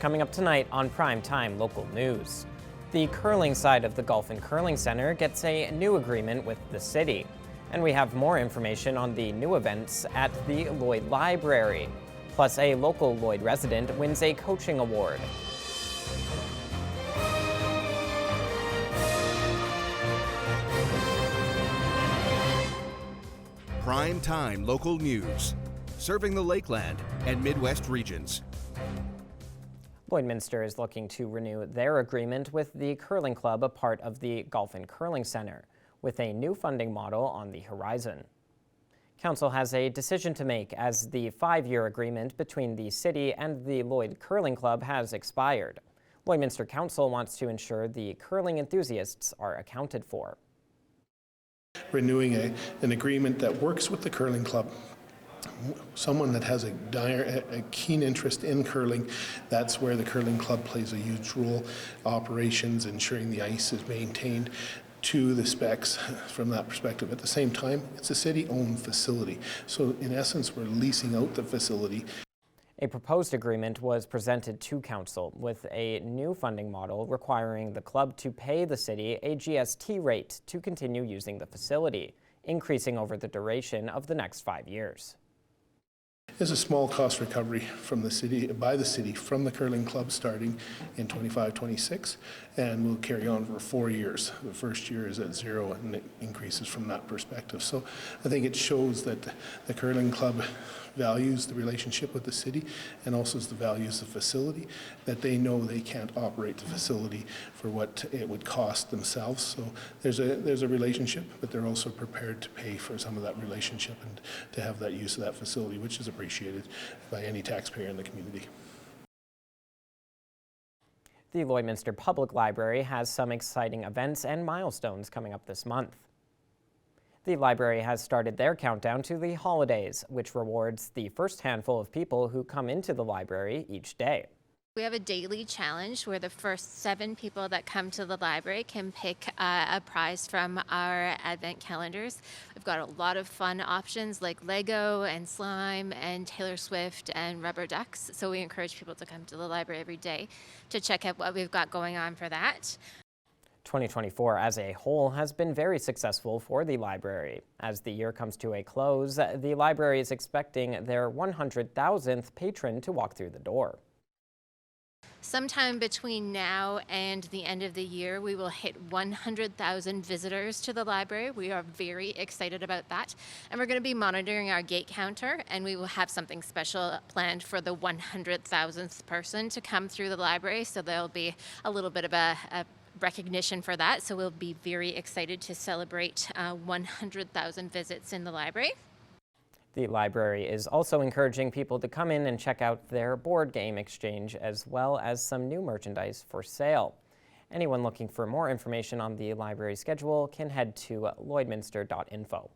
coming up tonight on Primetime Local News. The curling side of the Golf and Curling Center gets a new agreement with the city. And we have more information on the new events at the Lloyd Library. Plus, a local Lloyd resident wins a coaching award. Primetime Local News, serving the Lakeland and Midwest regions. Lloydminster is looking to renew their agreement with the Curling Club, a part of the Golf and Curling Center, with a new funding model on the horizon. Council has a decision to make as the 5-year agreement between the city and the Lloyd Curling Club has expired. Lloydminster Council wants to ensure the curling enthusiasts are accounted for. Renewing an agreement that works with the curling club. Someone that has a keen interest in curling, that's where the curling club plays a huge role. Operations, ensuring the ice is maintained to the specs from that perspective. At the same time, it's a city-owned facility. So in essence, we're leasing out the facility. A proposed agreement was presented to Council with a new funding model requiring the club to pay the city a GST rate to continue using the facility, increasing over the duration of the next 5 years. There's a small cost recovery from the city, by the city, from the curling club starting in 25-26, and will carry on for 4 years. The first year is at zero, and it increases from that perspective. So I think it shows that the curling club values the relationship with the city and also the values of the facility, that they know they can't operate the facility for what it would cost themselves. So there's a relationship, but they're also prepared to pay for some of that relationship and to have that use of that facility, which is appreciated by any taxpayer in the community. The Lloydminster Public Library has some exciting events and milestones coming up this month. The library has started their countdown to the holidays, which rewards the first handful of people who come into the library each day. We have a daily challenge where the first 7 people that come to the library can pick a prize from our advent calendars. We've got a lot of fun options like Lego and slime and Taylor Swift and rubber ducks. So we encourage people to come to the library every day to check out what we've got going on for that. 2024 as a whole has been very successful for the library. As the year comes to a close, the library is expecting their 100,000th patron to walk through the door. Sometime between now and the end of the year, we will hit 100,000 visitors to the library. We are very excited about that. And we're going to be monitoring our gate counter, and we will have something special planned for the 100,000th person to come through the library. So there'll be a little bit of a recognition for that. So we'll be very excited to celebrate 100,000 visits in the library. The library is also encouraging people to come in and check out their board game exchange, as well as some new merchandise for sale. Anyone looking for more information on the library schedule can head to lloydminster.info.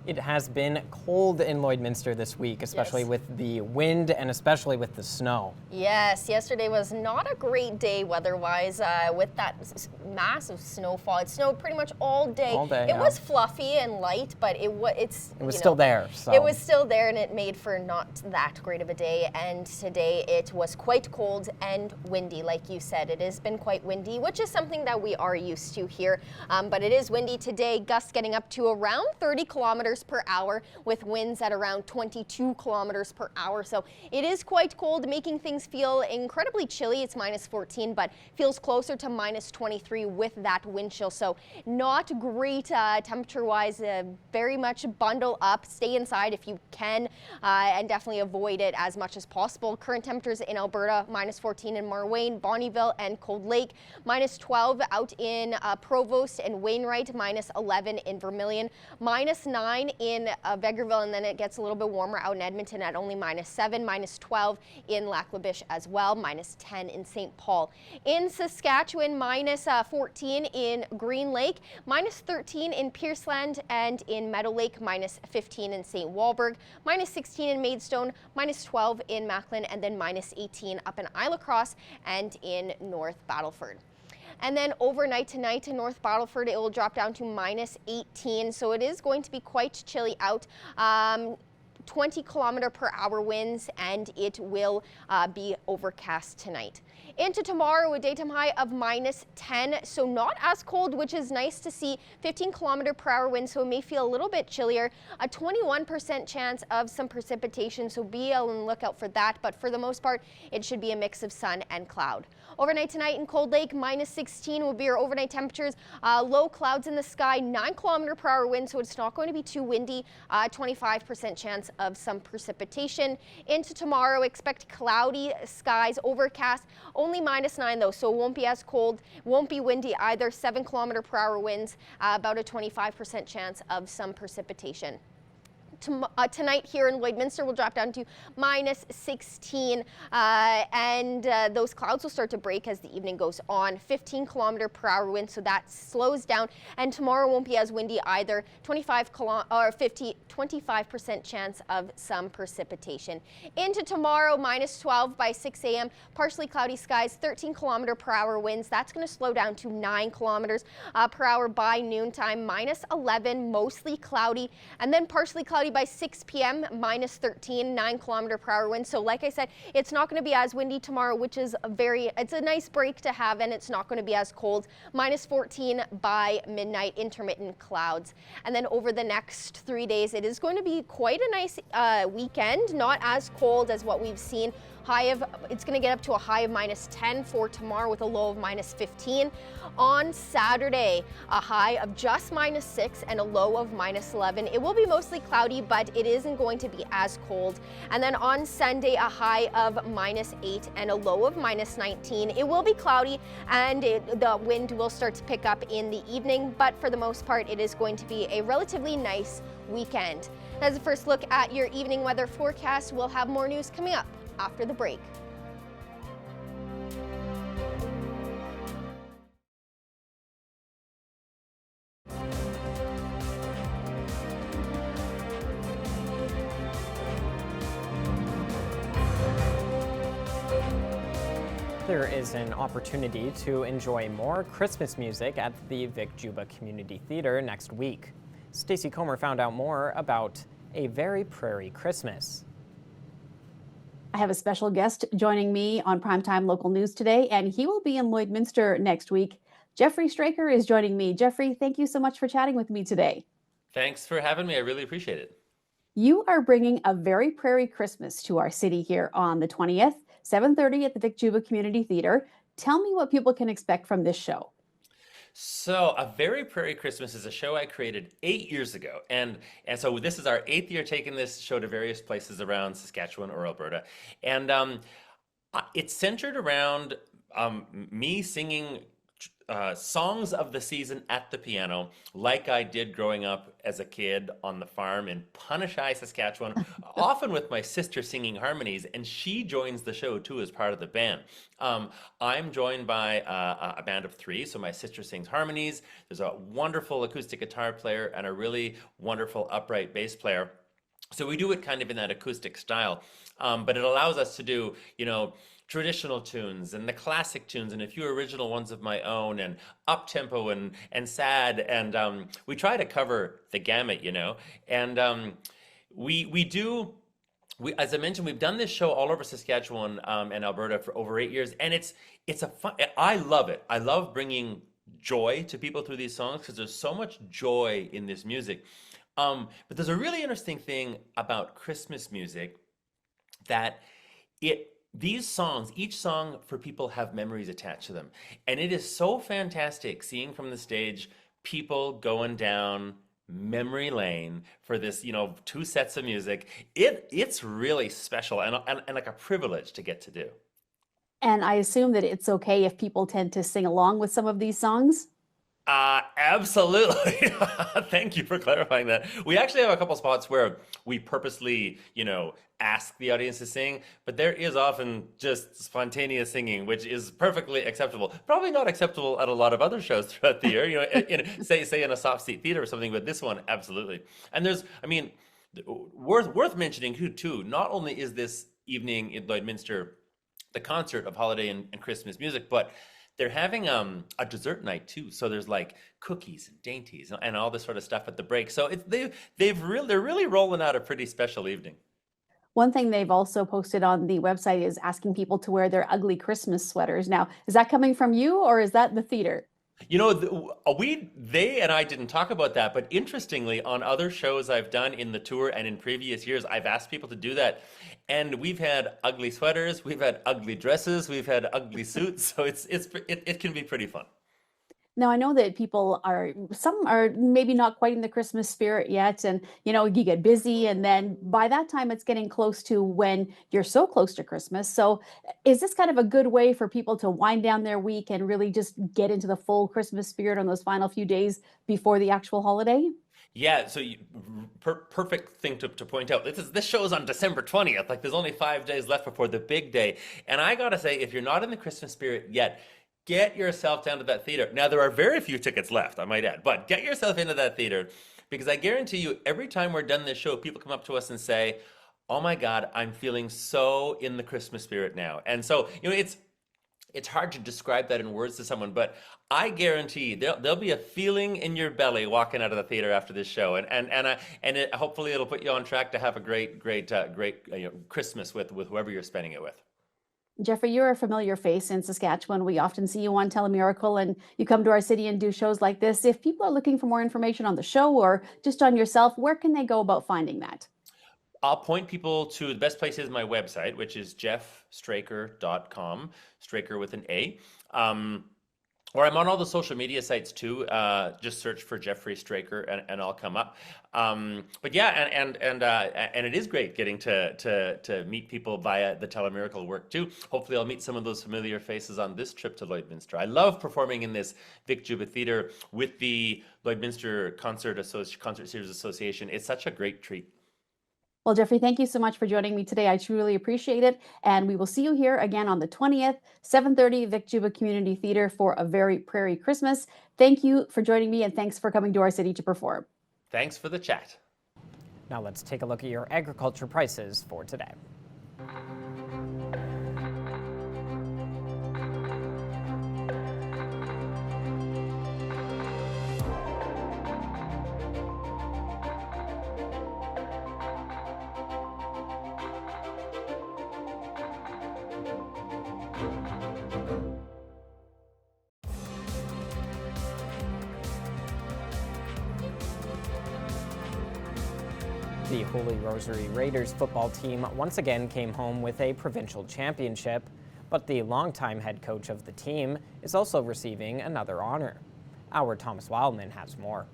It has been cold in Lloydminster this week, especially with the wind and especially with the snow. Yes, yesterday was not a great day weather-wise with that massive snowfall. It snowed pretty much all day. It was fluffy and light, but it was still there. So. It was still there, and it made for not that great of a day. And today it was quite cold and windy, like you said. It has been quite windy, which is something that we are used to here. But it is windy today, gusts getting up to around 30 kilometers per hour with winds at around 22 kilometers per hour. So it is quite cold, making things feel incredibly chilly. It's -14, but feels closer to -23 with that wind chill. So not great temperature-wise. Very much bundle up, stay inside if you can, and definitely avoid it as much as possible. Current temperatures in Alberta, -14 in Marwayne, Bonnyville, and Cold Lake, -12 out in Provost and Wainwright, -11 in Vermilion, -9 in Vegreville, and then it gets a little bit warmer out in Edmonton at only -7, -12 in Lac La Biche as well, -10 in St. Paul. In Saskatchewan, -14 in Green Lake, -13 in Pierceland, and in Meadow Lake, -15 in St. Walburg, -16 in Maidstone, -12 in Macklin, and then -18 up in Isle of Cross and in North Battleford. And then overnight tonight in North Battleford, it will drop down to -18. So it is going to be quite chilly out. 20-kilometer-per-hour winds, and it will be overcast tonight. Into tomorrow, a daytime high of -10, so not as cold, which is nice to see. 15-kilometer-per-hour wind, so it may feel a little bit chillier. A 21% chance of some precipitation, so be on the lookout for that. But for the most part, it should be a mix of sun and cloud. Overnight tonight in Cold Lake, -16 will be your overnight temperatures. Low clouds in the sky, 9-kilometer-per-hour wind, so it's not going to be too windy. 25% chance of some precipitation. Into tomorrow, expect cloudy skies, overcast. Only -9 though, so it won't be as cold, won't be windy either. 7-kilometer-per-hour winds, about a 25% chance of some precipitation. Tonight here in Lloydminster will drop down to -16, and those clouds will start to break as the evening goes on. 15-kilometer-per-hour wind, so that slows down, and tomorrow won't be as windy either. 25% chance of some precipitation. Into tomorrow, -12 by 6 a.m. Partially cloudy skies, 13-kilometer-per-hour winds. That's going to slow down to 9 kilometers per hour by noontime. -11, mostly cloudy, and then partially cloudy by 6 p.m. -13, 9-kilometer-per-hour wind. So like I said, it's not going to be as windy tomorrow, which is it's a nice break to have, and it's not going to be as cold. -14 by midnight, intermittent clouds. And then over the next 3 days, it is going to be quite a nice weekend, not as cold as what we've seen. It's going to get up to a high of -10 for tomorrow with a low of -15. On Saturday, a high of just -6 and a low of -11. It will be mostly cloudy, but it isn't going to be as cold. And then on Sunday, a high of -8 and a low of -19. It will be cloudy, and the wind will start to pick up in the evening, but for the most part, it is going to be a relatively nice weekend. As a first look at your evening weather forecast, we'll have more news coming up after the break. There is an opportunity to enjoy more Christmas music at the Vic Juba Community Theatre next week. Stacey Comer found out more about A Very Prairie Christmas. I have a special guest joining me on Primetime Local News today, and he will be in Lloydminster next week. Jeffrey Straker is joining me. Jeffrey, thank you so much for chatting with me today. Thanks for having me. I really appreciate it. You are bringing A Very Prairie Christmas to our city here on the 20th, 7:30 at the Vic Juba Community Theatre. Tell me what people can expect from this show. So, A Very Prairie Christmas is a show I created 8 years ago. And so this is our 8th year taking this show to various places around Saskatchewan or Alberta. And it's centered around me singing songs of the season at the piano, like I did growing up as a kid on the farm in Punishai, Saskatchewan, often with my sister singing harmonies, and she joins the show too as part of the band. I'm joined by a band of 3, so my sister sings harmonies. There's a wonderful acoustic guitar player and a really wonderful upright bass player. So we do it kind of in that acoustic style, but it allows us to do, traditional tunes and the classic tunes and a few original ones of my own and up-tempo and sad, and we try to cover the gamut, and as I mentioned, we've done this show all over Saskatchewan and Alberta for over 8 years, and it's a fun. I love it. I love bringing joy to people through these songs because there's so much joy in this music. But there's a really interesting thing about Christmas music that these songs, each song for people have memories attached to them. And it is so fantastic seeing from the stage people going down memory lane for this, 2 sets of music. It's really special and like a privilege to get to do. And I assume that it's okay if people tend to sing along with some of these songs? Absolutely. Thank you for clarifying that. We actually have a couple spots where we purposely, ask the audience to sing, but there is often just spontaneous singing, which is perfectly acceptable. Probably not acceptable at a lot of other shows throughout the year, say in a soft seat theater or something, but this one, absolutely. And worth mentioning too, not only is this evening in Lloydminster the concert of holiday and Christmas music, but they're having a dessert night too. So there's like cookies and dainties and all this sort of stuff at the break. So they're really rolling out a pretty special evening. One thing they've also posted on the website is asking people to wear their ugly Christmas sweaters. Now, is that coming from you or is that the theater? You know, they and I didn't talk about that, but interestingly, on other shows I've done in the tour and in previous years, I've asked people to do that. And we've had ugly sweaters, we've had ugly dresses, we've had ugly suits. So it can be pretty fun. Now, I know that some are maybe not quite in the Christmas spirit yet. And, you get busy. And then by that time, it's getting close to when you're so close to Christmas. So, is this kind of a good way for people to wind down their week and really just get into the full Christmas spirit on those final few days before the actual holiday? Yeah, so perfect thing to point out. This show is on December 20th. Like there's only 5 days left before the big day. And I gotta say, if you're not in the Christmas spirit yet, get yourself down to that theater. Now, there are very few tickets left, I might add, but get yourself into that theater because I guarantee you, every time we're done this show, people come up to us and say, oh my God, I'm feeling so in the Christmas spirit now. And so, it's hard to describe that in words to someone, but I guarantee there'll be a feeling in your belly walking out of the theater after this show, and hopefully it'll put you on track to have a great Christmas with whoever you're spending it with. Jeffrey, you're a familiar face in Saskatchewan. We often see you on Telemiracle and you come to our city and do shows like this. If people are looking for more information on the show or just on yourself, where can they go about finding that? I'll point people to the best place is my website, which is jeffstraker.com, Straker with an A. Or I'm on all the social media sites too. Just search for Jeffrey Straker and I'll come up. But yeah, and it is great getting to meet people via the Telemiracle work too. Hopefully I'll meet some of those familiar faces on this trip to Lloydminster. I love performing in this Vic Juba Theatre with the Lloydminster Concert Series Association. It's such a great treat. Well, Jeffrey, thank you so much for joining me today. I truly appreciate it. And we will see you here again on the 20th, 7:30 Vic Juba Community Theatre for a very prairie Christmas. Thank you for joining me and thanks for coming to our city to perform. Thanks for the chat. Now let's take a look at your agriculture prices for today. The Holy Rosary Raiders football team once again came home with a provincial championship, but the longtime head coach of the team is also receiving another honor. Our Thomas Wildman has more.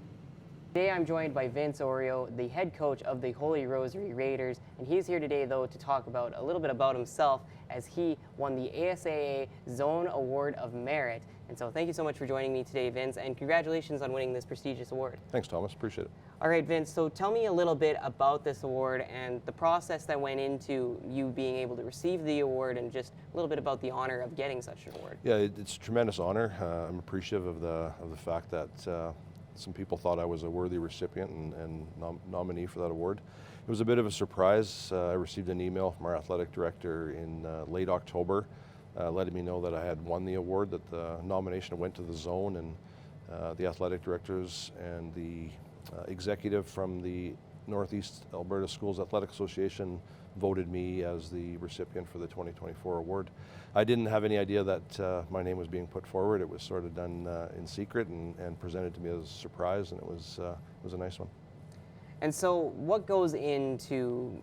Today I'm joined by Vince Oreo, the head coach of the Holy Rosary Raiders, and he's here today though to talk about a little bit about himself as he won the ASAA Zone Award of Merit. And so thank you so much for joining me today, Vince, and congratulations on winning this prestigious award. Thanks, Thomas. Appreciate it. All right, Vince, so tell me a little bit about this award and the process that went into you being able to receive the award and just a little bit about the honor of getting such an award. Yeah, it's a tremendous honor. I'm appreciative of the fact that some people thought I was a worthy recipient and nominee for that award. It was a bit of a surprise. I received an email from our athletic director in late October letting me know that I had won the award, that the nomination went to the zone, and the athletic directors and the executive from the Northeast Alberta Schools Athletic Association voted me as the recipient for the 2024 award. I didn't have any idea that my name was being put forward. It was sort of done in secret and presented to me as a surprise, and it was a nice one. And so what goes into,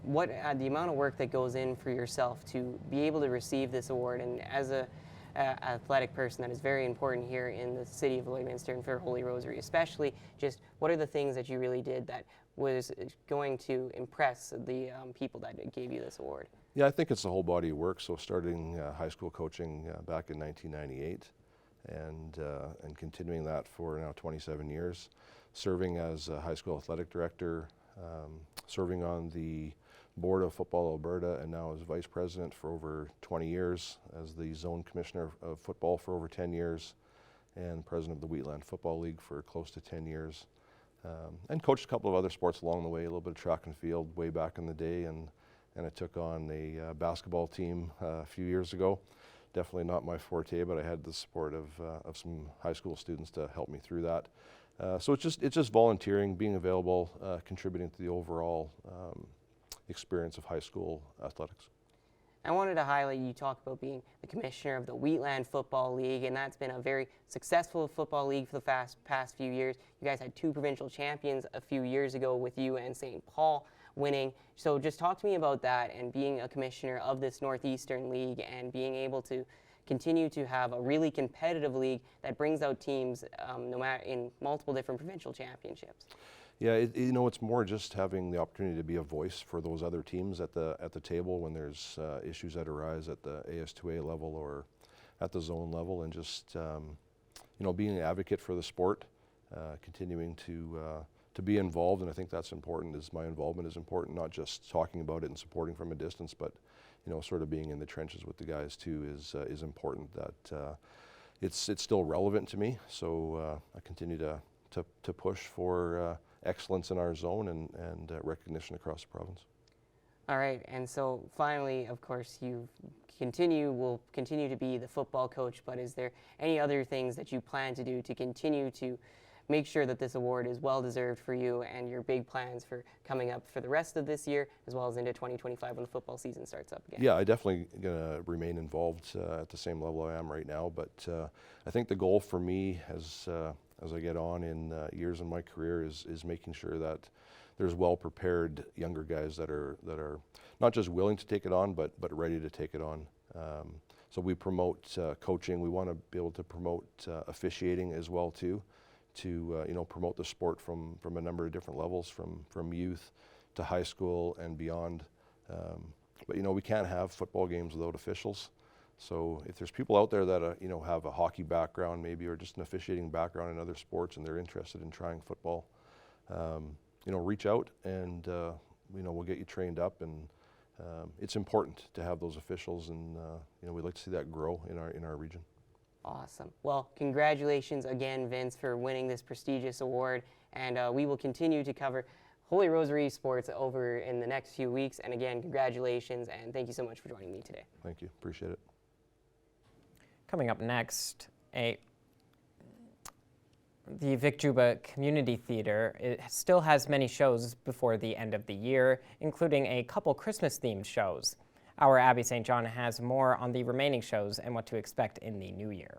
the amount of work that goes in for yourself to be able to receive this award, and as a athletic person that is very important here in the city of Lloydminster and for Holy Rosary especially, just what are the things that you really did that was going to impress the people that gave you this award? Yeah, I think it's the whole body of work. So starting high school coaching back in 1998 and continuing that for now 27 years, serving as a high school athletic director, serving on the Board of Football Alberta, and now as vice president for over 20 years, as the zone commissioner of football for over 10 years, and president of the Wheatland Football League for close to 10 years. And coached a couple of other sports along the way, a little bit of track and field way back in the day, and I took on a basketball team a few years ago. definitely not my forte, but I had the support of some high school students to help me through that. So it's just volunteering, being available, contributing to the overall experience of high school athletics. I wanted to highlight, you talk about being the commissioner of the Wheatland Football League, and that's been a very successful football league for the past few years. You guys had 2 provincial champions a few years ago with you and St. Paul winning. So just talk to me about that and being a commissioner of this Northeastern League and being able to continue to have a really competitive league that brings out teams no matter in multiple different provincial championships. Yeah, it's more just having the opportunity to be a voice for those other teams at the table when there's issues that arise at the AS2A level or at the zone level, and just being an advocate for the sport, continuing to be involved. And I think that's important. My involvement is important, not just talking about it and supporting from a distance, but sort of being in the trenches with the guys too is important. That it's still relevant to me. So I continue to push for excellence in our zone and recognition across the province. All right, and so finally, of course, will continue to be the football coach, but is there any other things that you plan to do to continue to make sure that this award is well deserved for you and your big plans for coming up for the rest of this year as well as into 2025 when the football season starts up again? Yeah, I definitely gonna remain involved at the same level I am right now, but I think the goal for me as I get on in years in my career is making sure that there's well-prepared younger guys that are not just willing to take it on, but ready to take it on. So we promote coaching. We want to be able to promote officiating as well too, to promote the sport from a number of different levels, from youth to high school and beyond. But we can't have football games without officials. So if there's people out there that have a hockey background maybe, or just an officiating background in other sports, and they're interested in trying football, reach out and we'll get you trained up. And it's important to have those officials, and we'd like to see that grow in our region. Awesome. Well, congratulations again, Vince, for winning this prestigious award, and we will continue to cover Holy Rosary sports over in the next few weeks. And again, congratulations, and thank you so much for joining me today. Thank you. Appreciate it. Coming up next, the Vic Juba Community Theatre, it still has many shows before the end of the year, including a couple Christmas-themed shows. Our Abby St. John has more on the remaining shows and what to expect in the new year.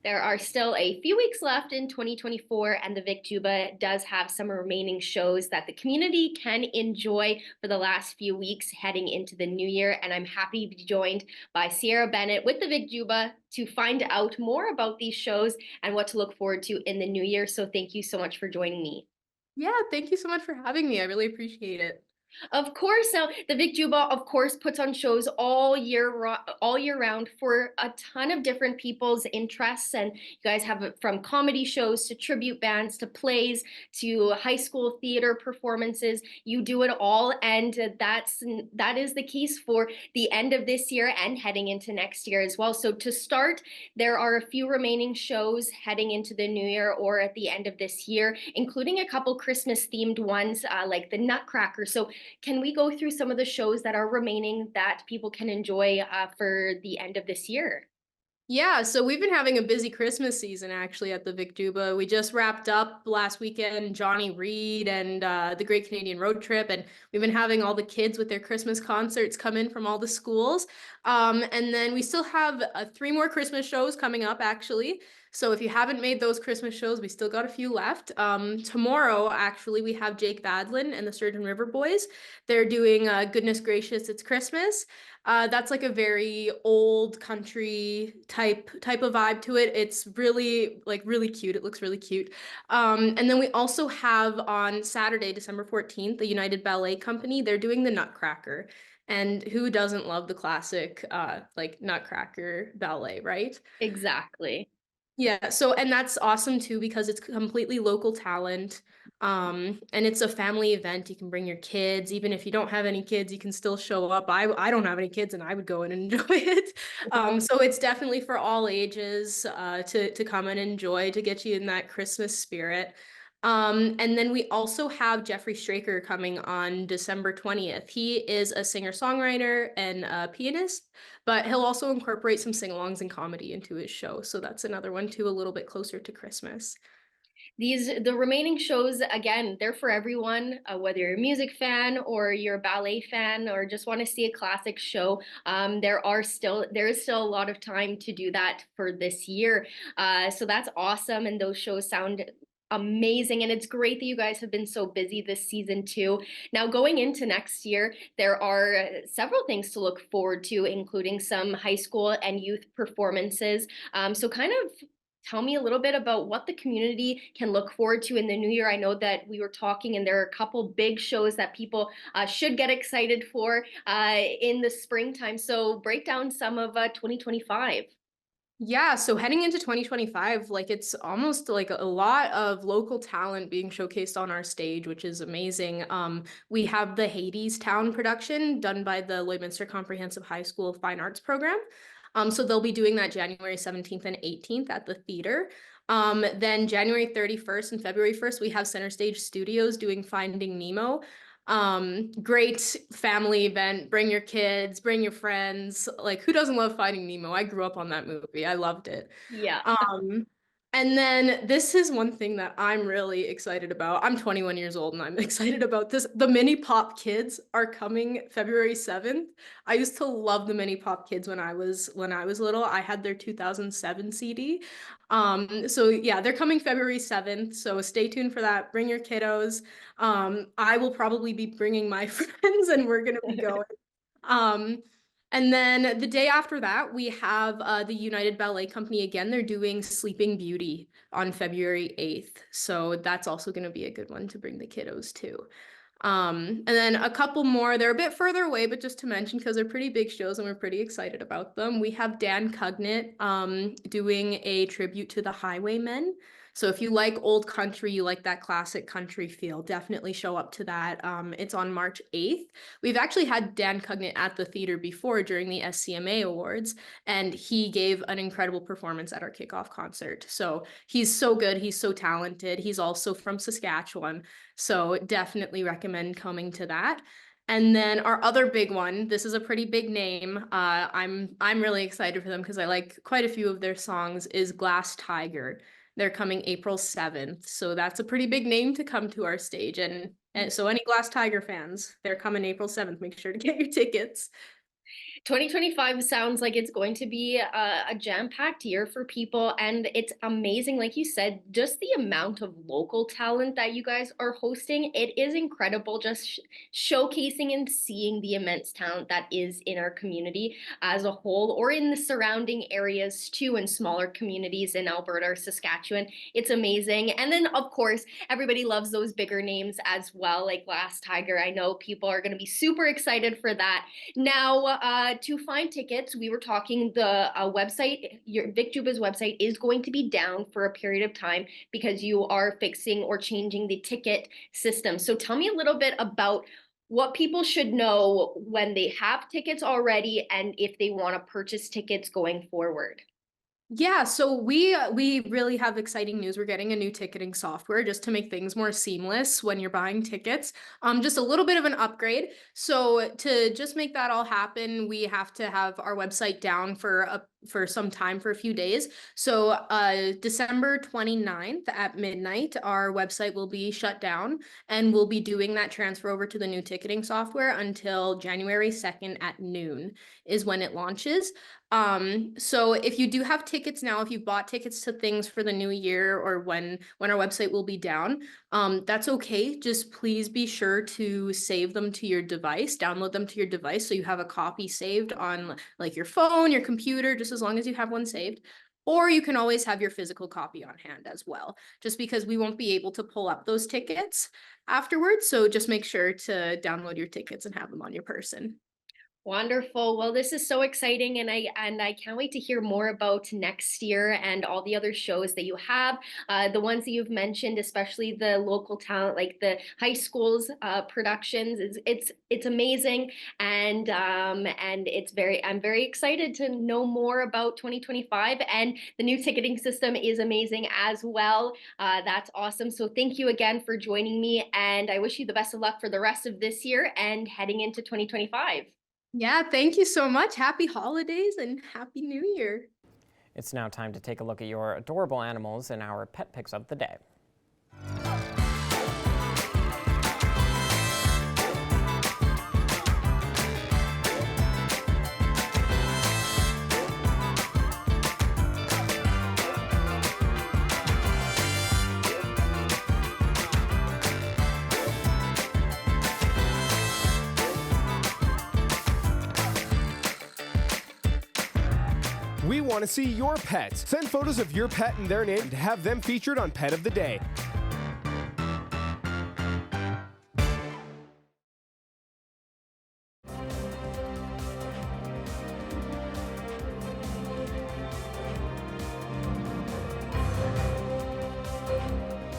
There are still a few weeks left in 2024, and the Vic Juba does have some remaining shows that the community can enjoy for the last few weeks heading into the new year. And I'm happy to be joined by Sierra Bennett with the Vic Juba to find out more about these shows and what to look forward to in the new year. So thank you so much for joining me. Yeah, thank you so much for having me. I really appreciate it. Of course, now the Vic Juba, of course, puts on shows all year round for a ton of different people's interests, and you guys have it from comedy shows to tribute bands to plays to high school theater performances. You do it all, and that is the case for the end of this year and heading into next year as well. So to start, there are a few remaining shows heading into the new year or at the end of this year, including a couple Christmas themed ones like the Nutcracker. So can we go through some of the shows that are remaining that people can enjoy for the end of this year? Yeah, so we've been having a busy Christmas season actually at the Vic Juba. We just wrapped up last weekend Johnny Reed and the Great Canadian Road Trip, and we've been having all the kids with their Christmas concerts come in from all the schools. And then we still have 3 more Christmas shows coming up actually. So if you haven't made those Christmas shows, we still got a few left. Tomorrow, actually, we have Jake Badlin and the Sturgeon River Boys. They're doing Goodness Gracious, It's Christmas. That's like a very old country type of vibe to it. It's really cute. It looks really cute. And then we also have on Saturday, December 14th, the United Ballet Company. They're doing the Nutcracker. And who doesn't love the classic Nutcracker ballet, right? Exactly. Yeah, and that's awesome too because it's completely local talent. And it's a family event. You can bring your kids. Even if you don't have any kids, you can still show up. I don't have any kids and I would go in and enjoy it. So it's definitely for all ages to come and enjoy, to get you in that Christmas spirit. And then we also have Jeffrey Straker coming on December 20th. He is a singer-songwriter and a pianist, but he'll also incorporate some sing-alongs and comedy into his show. So that's another one too, a little bit closer to Christmas. The remaining shows, again, they're for everyone, whether you're a music fan or you're a ballet fan or just want to see a classic show. There is still a lot of time to do that for this year. So that's awesome, and those shows sound amazing, and it's great that you guys have been so busy this season too. Now, going into next year, there are several things to look forward to, including some high school and youth performances. So kind of tell me a little bit about what the community can look forward to in the new year. I know that we were talking, and there are a couple big shows that people should get excited for in the springtime. So break down some of 2025. Yeah, so heading into 2025, like it's almost like a lot of local talent being showcased on our stage, which is amazing. We have the Hades Town production done by the Lloydminster Comprehensive High School Fine Arts Program. So they'll be doing that January 17th and 18th at the theater. Then January 31st and February 1st, we have Center Stage Studios doing Finding Nemo. Great family event. Bring your kids, bring your friends. Like, who doesn't love Finding Nemo? I grew up on that movie. I loved it. Yeah. And then this is one thing that I'm really excited about. I'm 21 years old and I'm excited about this. The Mini Pop Kids are coming February 7th. I used to love the Mini Pop Kids when I was little. I had their 2007 CD. So yeah, they're coming February 7th. So stay tuned for that. Bring your kiddos. I will probably be bringing my friends and we're going to be going. Um, and then the day after that, we have the United Ballet Company again. They're doing Sleeping Beauty on February 8th. So that's also going to be a good one to bring the kiddos to. And then a couple more, they're a bit further away, but just to mention, because they're pretty big shows and we're pretty excited about them. We have Dan Cugnett doing a tribute to the Highwaymen. So if you like old country, you like that classic country feel, definitely show up to that. It's on March 8th. We've actually had Dan Cugnett at the theater before during the SCMA Awards, and he gave an incredible performance at our kickoff concert. So he's so good. He's so talented. He's also from Saskatchewan. So definitely recommend coming to that. And then our other big one, this is a pretty big name. I'm really excited for them because I like quite a few of their songs, is Glass Tiger. They're coming April 7th. So that's a pretty big name to come to our stage. And so any Glass Tiger fans, they're coming April 7th. Make sure to get your tickets. 2025 sounds like it's going to be a jam-packed year for people, and it's amazing, like you said, just the amount of local talent that you guys are hosting. It is incredible, just showcasing and seeing the immense talent that is in our community as a whole, or in the surrounding areas too, in smaller communities in Alberta or Saskatchewan. It's amazing. And then of course, everybody loves those bigger names as well, like Glass Tiger. I know people are going to be super excited for that. Now, to find tickets, we were talking the website, your VicJuba's website is going to be down for a period of time because you are fixing or changing the ticket system. So tell me a little bit about what people should know when they have tickets already and if they want to purchase tickets going forward. Yeah, so we really have exciting news. We're getting a new ticketing software just to make things more seamless when you're buying tickets. Just a little bit of an upgrade. So to just make that all happen, we have to have our website down for some time, for a few days. So December 29th at midnight, our website will be shut down, and we'll be doing that transfer over to the new ticketing software until January 2nd at noon is when it launches. So if you do have tickets now, if you've bought tickets to things for the new year or when our website will be down, that's okay. Just please be sure to save them to your device, download them to your device so you have a copy saved on like your phone, your computer, just as long as you have one saved. Or you can always have your physical copy on hand as well, just because we won't be able to pull up those tickets afterwards. So just make sure to download your tickets and have them on your person. Wonderful. Well, this is so exciting, and I can't wait to hear more about next year and all the other shows that you have. The ones that you've mentioned, especially the local talent, like the high schools productions, it's amazing, and I'm very excited to know more about 2025. And the new ticketing system is amazing as well. That's awesome. So thank you again for joining me, and I wish you the best of luck for the rest of this year and heading into 2025. Yeah, thank you so much. Happy holidays and Happy New Year. It's now time to take a look at your adorable animals in our pet picks of the day. We want to see your pets. Send photos of your pet and their name to have them featured on Pet of the Day.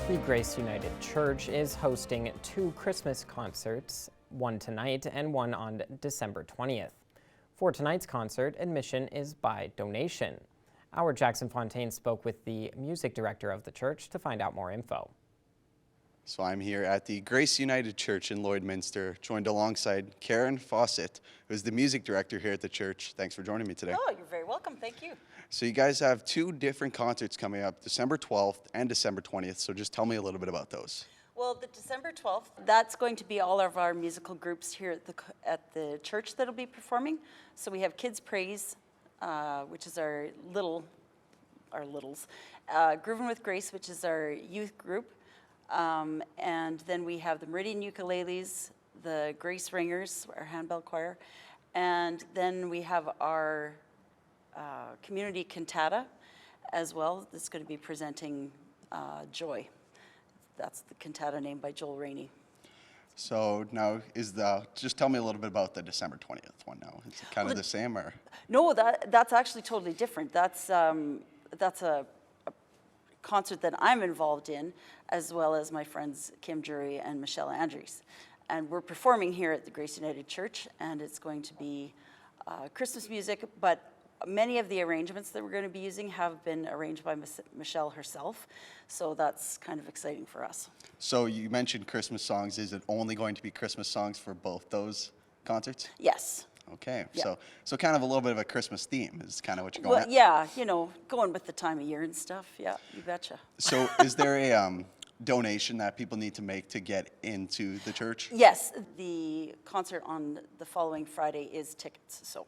The Grace United Church is hosting 2 Christmas concerts, one tonight and one on December 20th. For tonight's concert, admission is by donation. Our Jackson Fontaine spoke with the music director of the church to find out more info. So I'm here at the Grace United Church in Lloydminster, joined alongside Karen Fawcett, who is the music director here at the church. Thanks for joining me today. Oh, you're very welcome. Thank you. So you guys have 2 different concerts coming up, December 12th and December 20th. So just tell me a little bit about those. Well, the December 12th, that's going to be all of our musical groups here at the church that'll be performing. So we have Kids Praise, which is our littles, Groovin' with Grace, which is our youth group, and then we have the Meridian Ukuleles, the Grace Ringers, our handbell choir, and then we have our community cantata as well. That's going to be presenting Joy. That's the cantata named by Joel Rainey. So now just tell me a little bit about the December 20th one now. Is it kind of the same or? No, that's actually totally different. That's a concert that I'm involved in, as well as my friends Kim Jury and Michelle Andrews. And we're performing here at the Grace United Church, and it's going to be Christmas music, but many of the arrangements that we're going to be using have been arranged by Michelle herself, so that's kind of exciting for us. So you mentioned Christmas songs. Is it only going to be Christmas songs for both those concerts? Yes. Okay, Yeah. so kind of a little bit of a Christmas theme is kind of what you're going at? Yeah, going with the time of year and stuff. Yeah, you betcha. So is there a donation that people need to make to get into the church? Yes, the concert on the following Friday is tickets, so.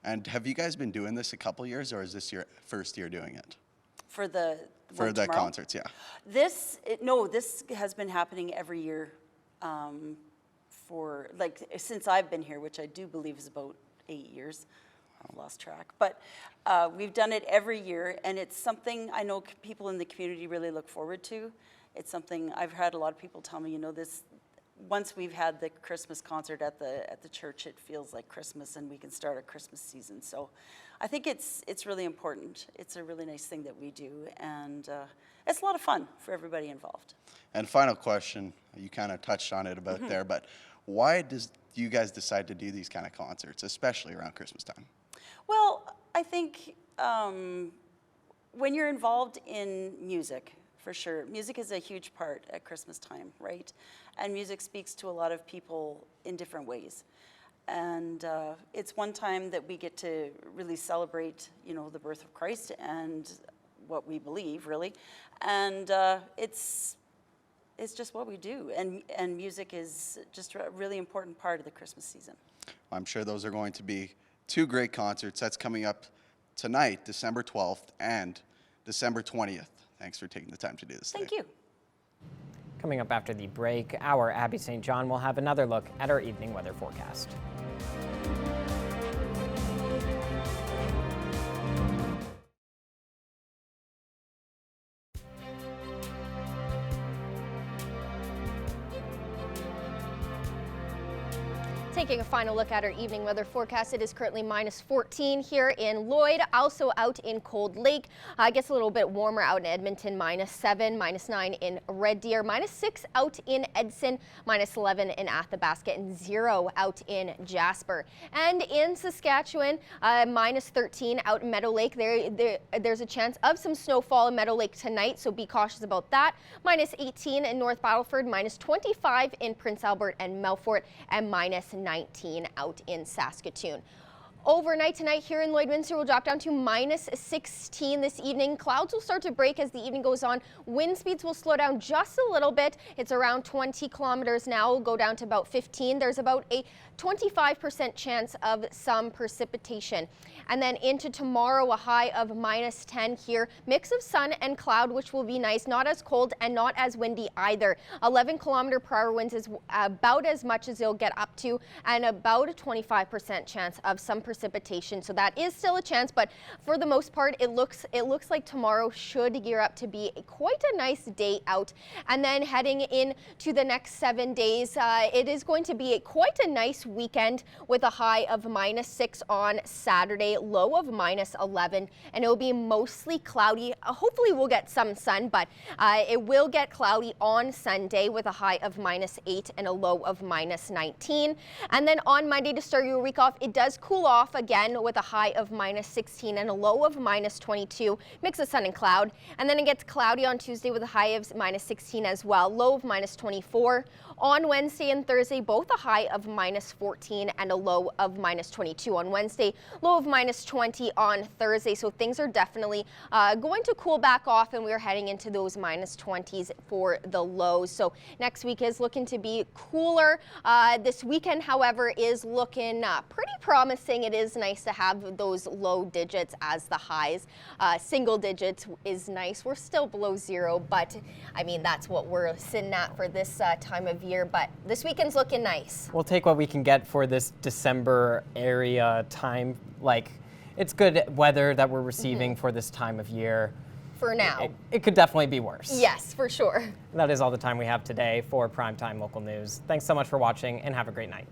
And have you guys been doing this a couple years, or is this your first year doing it? For the For the concerts, yeah. This has been happening every year since I've been here, which I do believe is about 8 years. I've lost track. But we've done it every year, and it's something I know people in the community really look forward to. It's something I've had a lot of people tell me, once we've had the Christmas concert at the church, it feels like Christmas and we can start a Christmas season. So I think it's really important. It's a really nice thing that we do, and it's a lot of fun for everybody involved. And final question, you kind of touched on it a bit there, but why do you guys decide to do these kind of concerts, especially around Christmas time? Well, I think when you're involved in music, for sure, music is a huge part at Christmas time, right? And music speaks to a lot of people in different ways. And it's one time that we get to really celebrate, the birth of Christ and what we believe, really. And it's just what we do. And music is just a really important part of the Christmas season. I'm sure those are going to be 2 great concerts. That's coming up tonight, December 12th and December 20th. Thanks for taking the time to do this today. Thank you. Coming up after the break, our Abby St. John will have another look at our evening weather forecast. Taking a final look at our evening weather forecast, it is currently -14 here in Lloyd, also out in Cold Lake. It gets a little bit warmer out in Edmonton, -7, -9 in Red Deer, -6 out in Edson, -11 in Athabasca, and 0 out in Jasper. And in Saskatchewan, -13 out in Meadow Lake. There's a chance of some snowfall in Meadow Lake tonight, so be cautious about that. -18 in North Battleford, -25 in Prince Albert and Melfort, and -19 out in Saskatoon. Overnight tonight here in Lloydminster will drop down to -16 this evening. Clouds will start to break as the evening goes on. Wind speeds will slow down just a little bit. It's around 20 kilometers now, will go down to about 15. There's about a 25% chance of some precipitation. And then into tomorrow, a high of -10 here. Mix of sun and cloud, which will be nice. Not as cold and not as windy either. 11-kilometer-per-hour winds is about as much as they'll get up to, and about a 25% chance of some precipitation. So that is still a chance, but for the most part, it looks like tomorrow should gear up to be quite a nice day out. And then heading into the next 7 days, it is going to be quite a nice weekend with a high of -6 on Saturday, low of -11, and it will be mostly cloudy. Hopefully we'll get some sun, but it will get cloudy on Sunday with a high of -8 and a low of -19. And then on Monday, to start your week off, it does cool off again with a high of -16 and a low of -22, mix of sun and cloud. And then it gets cloudy on Tuesday with a high of -16 as well, low of -24. On Wednesday and Thursday, both a high of -14 and a low of -22 on Wednesday, low of -20 on Thursday. So things are definitely going to cool back off, and we're heading into those -20s for the lows. So next week is looking to be cooler. This weekend, however, is looking pretty promising. It is nice to have those low digits as the highs. Single digits is nice. We're still below 0, but I mean, that's what we're sitting at for this time of year. But this weekend's looking nice. We'll take what we can get for this December area time. Like, it's good weather that we're receiving for this time of year. For now. It could definitely be worse. Yes, for sure. That is all the time we have today for Primetime Local News. Thanks so much for watching, and have a great night.